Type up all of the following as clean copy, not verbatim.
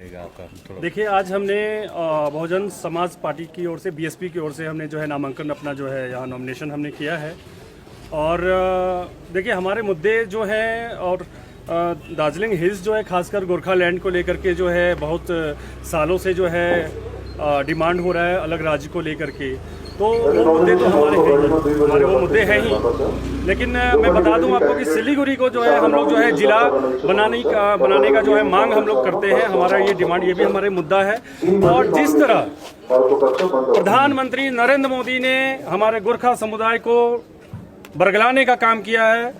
देखिए, आज हमने बहुजन समाज पार्टी की ओर से बीएसपी की ओर से हमने जो है नामांकन अपना जो है यहाँ नॉमिनेशन हमने किया है। और देखिए, हमारे मुद्दे जो हैं और दार्जिलिंग हिल्स जो है खासकर गोरखालैंड को लेकर के जो है बहुत सालों से जो है डिमांड हो रहा है अलग राज्य को लेकर के। तो वो मुद्दे तो हमारे वो मुद्दे हैं ही। लेकिन मैं बता दूं आपको कि सिलीगुड़ी को जो है हम लोग जो है जिला बनाने का जो है मांग हम लोग करते हैं। हमारा ये डिमांड, ये भी हमारे मुद्दा है। और जिस तरह प्रधानमंत्री नरेंद्र मोदी ने हमारे गोरखा समुदाय को बरगलाने का काम किया है,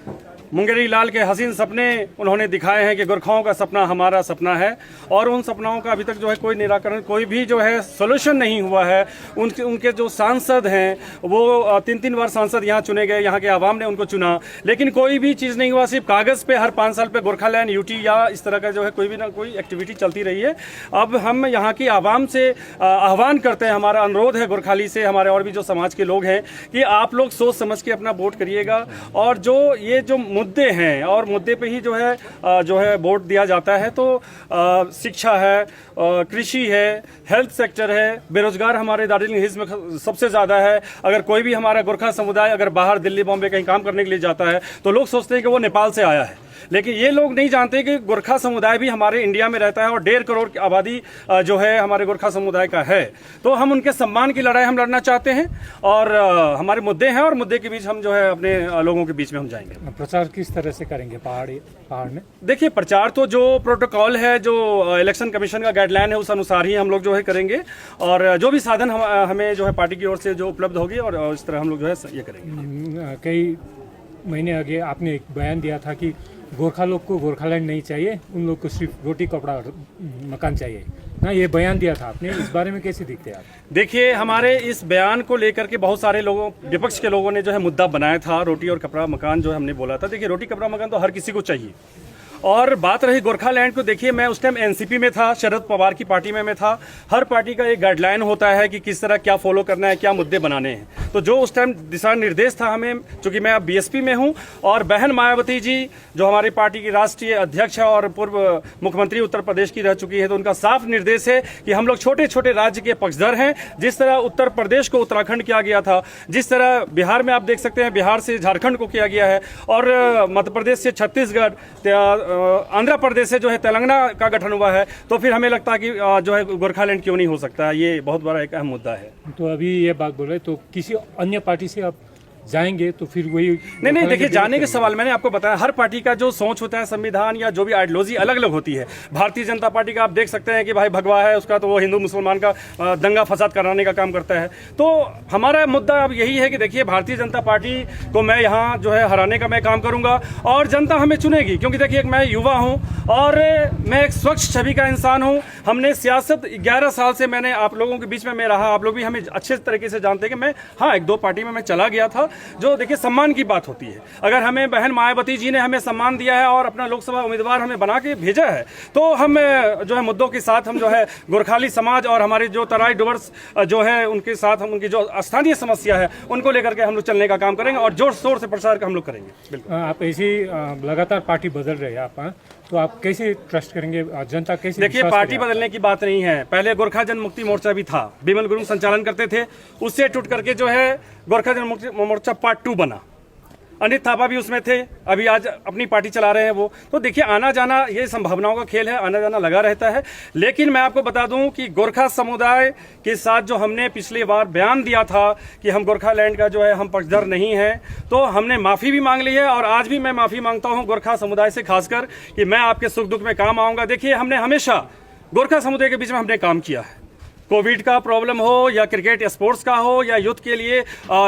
मुंगेरी लाल के हसीन सपने उन्होंने दिखाए हैं कि गोरखाओं का सपना हमारा सपना है। और उन सपनाओं का अभी तक जो है कोई निराकरण, कोई भी जो है सोल्यूशन नहीं हुआ है। उनके जो सांसद हैं वो 3-3 बार सांसद यहाँ चुने गए, यहाँ के आवाम ने उनको चुना, लेकिन कोई भी चीज़ नहीं हुआ। सिर्फ कागज़ पे हर 5 साल पे गोरखालैंड यूटी या इस तरह का जो है कोई भी ना कोई एक्टिविटी चलती रही है। अब हम यहाँ की आवाम से आह्वान करते हैं, हमारा अनुरोध है गोरखाली से, हमारे और भी जो समाज के लोग हैं, कि आप लोग सोच समझ के अपना वोट करिएगा। और ये जो मुद्दे हैं और मुद्दे पे ही जो है वोट दिया जाता है। तो शिक्षा है, कृषि है, हेल्थ सेक्टर है, बेरोजगार हमारे दार्जिलिंग हिल्स में सबसे ज़्यादा है। अगर कोई भी हमारा गोरखा समुदाय अगर बाहर दिल्ली बॉम्बे कहीं काम करने के लिए जाता है तो लोग सोचते हैं कि वो नेपाल से आया है, लेकिन ये लोग नहीं जानते कि गोरखा समुदाय भी हमारे इंडिया में रहता है और 1.5 करोड़ की आबादी जो है हमारे गोरखा समुदाय का है। तो हम उनके सम्मान की लड़ाई हम लड़ना चाहते हैं और हमारे मुद्दे हैं और मुद्दे के बीच हम जो है अपने लोगों के बीच में हम जाएंगे। प्रचार किस तरह से करेंगे पहाड़ में? देखिए, प्रचार तो जो प्रोटोकॉल है, जो इलेक्शन कमीशन का गाइडलाइन है, उस अनुसार ही हम लोग जो है करेंगे। और जो भी साधन हमें जो है पार्टी की ओर से जो उपलब्ध होगी और इस तरह हम लोग जो है ये करेंगे। कई महीने आगे आपने एक बयान दिया था कि गोरखा लोग को गोरखालैंड नहीं चाहिए, उन लोग को सिर्फ रोटी कपड़ा मकान चाहिए ना, ये बयान दिया था आपने। इस बारे में कैसे दिखते हैं आप? देखिए, हमारे इस बयान को लेकर के बहुत सारे लोगों, विपक्ष के लोगों ने जो है मुद्दा बनाया था, रोटी और कपड़ा मकान जो हमने बोला था। देखिए, रोटी कपड़ा मकान तो हर किसी को चाहिए। और बात रही गोरखालैंड को, देखिए मैं उस टाइम एनसीपी में था, शरद पवार की पार्टी में मैं था। हर पार्टी का एक गाइडलाइन होता है कि किस तरह क्या फॉलो करना है, क्या मुद्दे बनाने हैं। तो जो उस टाइम दिशा निर्देश था हमें, चूंकि मैं अब बीएसपी में हूं और बहन मायावती जी जो हमारी पार्टी की राष्ट्रीय अध्यक्ष है और पूर्व मुख्यमंत्री उत्तर प्रदेश की रह चुकी है, तो उनका साफ निर्देश है कि हम लोग छोटे छोटे राज्य के पक्षधर हैं। जिस तरह उत्तर प्रदेश को उत्तराखंड किया गया था, जिस तरह बिहार में आप देख सकते हैं बिहार से झारखंड को किया गया है, और मध्य प्रदेश से छत्तीसगढ़, आंध्र प्रदेश से जो है तेलंगाना का गठन हुआ है। तो फिर हमें लगता है कि जो है गोरखालैंड क्यों नहीं हो सकता। ये बहुत बड़ा एक अहम मुद्दा है। तो अभी ये बात बोल रहे, तो किसी अन्य पार्टी से आप जाएंगे तो फिर वही नहीं, देखिए, जाने के सवाल मैंने आपको बताया, हर पार्टी का जो सोच होता है, संविधान या जो भी आइडियोलॉजी अलग अलग होती है। भारतीय जनता पार्टी का आप देख सकते हैं कि भाई भगवा है उसका, तो वो हिंदू मुसलमान का दंगा फसाद कराने का काम करता है। तो हमारा मुद्दा अब यही है कि देखिए, भारतीय जनता पार्टी को मैं यहाँ जो है हराने का मैं काम करूंगा और जनता हमें चुनेगी। क्योंकि देखिए, मैं युवा हूँ और मैं एक स्वच्छ छवि का इंसान हूँ। हमने सियासत 11 साल से मैंने आप लोगों के बीच में मैं रहा, आप लोग भी हमें अच्छे तरीके से जानते हैं कि मैं 1-2 पार्टी में मैं चला गया था। जो देखिए, सम्मान की बात होती है। अगर हमें बहन मायावती जी ने हमें सम्मान दिया है और अपना लोकसभा उम्मीदवार हमें बना के भेजा है, तो हम जो है मुद्दों के साथ हम जो है गोरखाली समाज और हमारे जो तराई डुवर्स जो है उनके साथ हम उनकी जो स्थानीय समस्या है उनको लेकर के हम लोग चलने का काम करेंगे और जोर शोर से प्रचार का हम लोग करेंगे। बिल्कुल। आप ऐसी लगातार पार्टी बदल रहे हैं आप, तो आप कैसे ट्रस्ट करेंगे, जनता कैसे? देखिए, पार्टी बदलने की बात नहीं है। पहले गोरखा जनमुक्ति मोर्चा भी था, बिमल गुरुंग संचालन करते थे, उससे टूट करके जो है गोरखा जनमुक्ति मोर्चा पार्ट 2 बना। अनित थापा भी उसमें थे, अभी आज अपनी पार्टी चला रहे हैं वो। तो देखिए, आना जाना ये संभावनाओं का खेल है, आना जाना लगा रहता है। लेकिन मैं आपको बता दूं कि गोरखा समुदाय के साथ जो हमने पिछली बार बयान दिया था कि हम गोरखालैंड का जो है हम पक्षधर नहीं है, तो हमने माफ़ी भी मांग ली है। और आज भी मैं माफ़ी मांगता हूं गोरखा समुदाय से, खासकर कि मैं आपके सुख दुख में काम आऊँगा। देखिए, हमने हमेशा गोरखा समुदाय के बीच में हमने काम किया है। कोविड का प्रॉब्लम हो या क्रिकेट स्पोर्ट्स का हो या युद्ध के लिए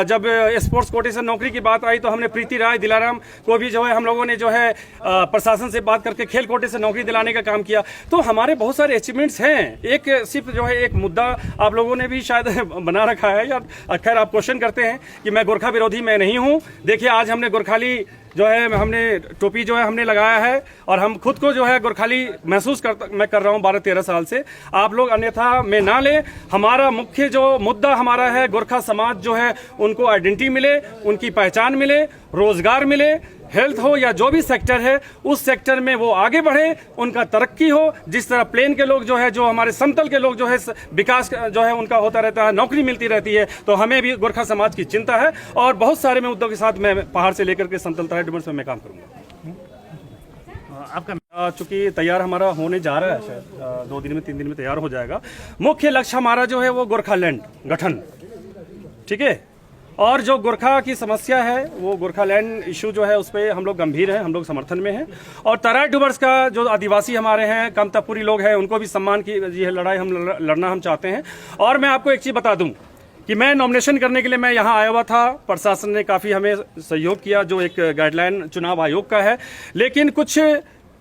जब स्पोर्ट्स कोटे से नौकरी की बात आई तो हमने प्रीति राय, दिलाराम को भी जो है हम लोगों ने जो है प्रशासन से बात करके खेल कोटे से नौकरी दिलाने का काम किया। तो हमारे बहुत सारे अचीवमेंट्स हैं। एक सिर्फ जो है एक मुद्दा आप लोगों ने भी शायद बना रखा है, या खैर आप क्वेश्चन करते हैं कि मैं गोरखा विरोधी मैं नहीं हूँ। देखिए, आज हमने गोरखाली जो है हमने टोपी जो है हमने लगाया है और हम खुद को जो है गोरखाली महसूस मैं कर रहा हूँ 12-13 साल से। आप लोग अन्यथा में ना ले। हमारा मुख्य जो मुद्दा हमारा है, गोरखा समाज जो है उनको आइडेंटिटी मिले, उनकी पहचान मिले, रोजगार मिले, हेल्थ हो या जो भी सेक्टर है, उस सेक्टर में वो आगे बढ़े, उनका तरक्की हो। जिस तरह प्लेन के लोग जो है, जो हमारे समतल के लोग जो है, विकास जो है उनका होता रहता है, नौकरी मिलती रहती है, तो हमें भी गोरखा समाज की चिंता है और बहुत सारे मुद्दों के साथ मैं पहाड़ से लेकर के समतल तराई डुमस में मैं काम करूंगा। आपका चूंकि तैयार हमारा होने जा रहा है, शायद 2 दिन में 3 दिन में तैयार हो जाएगा। मुख्य लक्ष्य हमारा जो है वो गोरखालैंड गठन, ठीक है। और जो गोरखा की समस्या है, वो गोरखालैंड इशू जो है उस पर हम लोग गंभीर हैं, हम लोग समर्थन में हैं। और तराई डुवर्स का जो आदिवासी हमारे हैं, कमतपुरी लोग हैं, उनको भी सम्मान की ये लड़ाई हम लड़ना हम चाहते हैं। और मैं आपको एक चीज़ बता दूं कि मैं नॉमिनेशन करने के लिए मैं यहाँ आया हुआ था, प्रशासन ने काफ़ी हमें सहयोग किया, जो एक गाइडलाइन चुनाव आयोग का है। लेकिन कुछ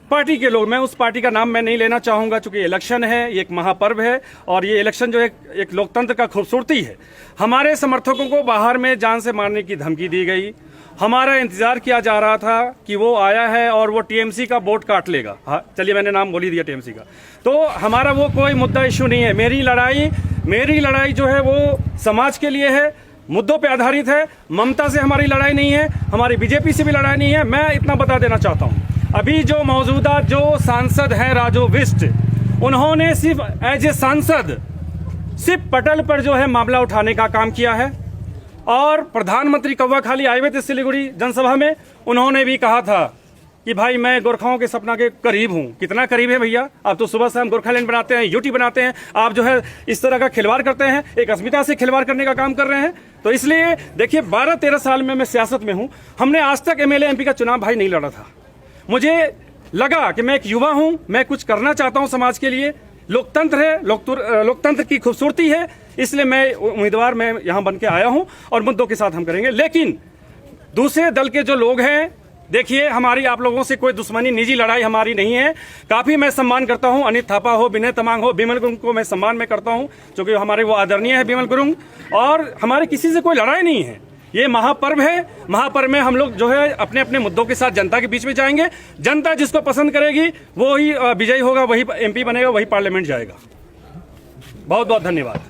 पार्टी के लोग, मैं उस पार्टी का नाम मैं नहीं लेना चाहूँगा, चूँकि इलेक्शन है, ये एक महापर्व है और ये इलेक्शन जो है एक लोकतंत्र का खूबसूरती है। हमारे समर्थकों को बाहर में जान से मारने की धमकी दी गई। हमारा इंतजार किया जा रहा था कि वो आया है और वो टीएमसी का वोट काट लेगा। हाँ, चलिए मैंने नाम बोल ही दिया टीएमसी का। तो हमारा वो कोई मुद्दा इशू नहीं है। मेरी लड़ाई जो है वो समाज के लिए है, मुद्दों पे आधारित है। ममता से हमारी लड़ाई नहीं है, हमारी बीजेपी से भी लड़ाई नहीं है। मैं इतना बता देना चाहता हूँ, अभी जो मौजूदा जो सांसद हैं राजू बिष्ट, उन्होंने सिर्फ एज ए सांसद सिर्फ पटल पर जो है मामला उठाने का काम किया है। और प्रधानमंत्री कौवा खाली आए हुए थे सिलीगुड़ी जनसभा में, उन्होंने भी कहा था कि भाई मैं गोरखाओं के सपना के करीब हूँ। कितना करीब है भैया? आप तो सुबह शाम गोरखालैंड बनाते हैं, यूटी बनाते हैं, आप जो है इस तरह का खिलवाड़ करते हैं, एक अस्मिता से खिलवाड़ करने का काम कर रहे हैं। तो इसलिए देखिए, 12-13 साल में मैं सियासत में हूँ, हमने आज तक एमएलए एमपी का चुनाव भाई नहीं लड़ा था। मुझे लगा कि मैं एक युवा हूं, मैं कुछ करना चाहता हूं समाज के लिए। लोकतंत्र है, लोकतंत्र की खूबसूरती है, इसलिए मैं उम्मीदवार मैं यहां बन के आया हूं और मुद्दों के साथ हम करेंगे। लेकिन दूसरे दल के जो लोग हैं, देखिए हमारी आप लोगों से कोई दुश्मनी, निजी लड़ाई हमारी नहीं है। काफी मैं सम्मान करता हूं, अनित थापा हो, विनय तमांग हो, बिमल गुरुंग को मैं सम्मान में करता हूं, क्योंकि हमारे वो आदरणीय है बिमल गुरुंग। और हमारे किसी से कोई लड़ाई नहीं है। ये महापर्व है, महापर्व में हम लोग जो है अपने अपने मुद्दों के साथ जनता के बीच में जाएंगे। जनता जिसको पसंद करेगी वो ही विजयी होगा, वही एमपी बनेगा, वही पार्लियामेंट जाएगा। बहुत बहुत धन्यवाद।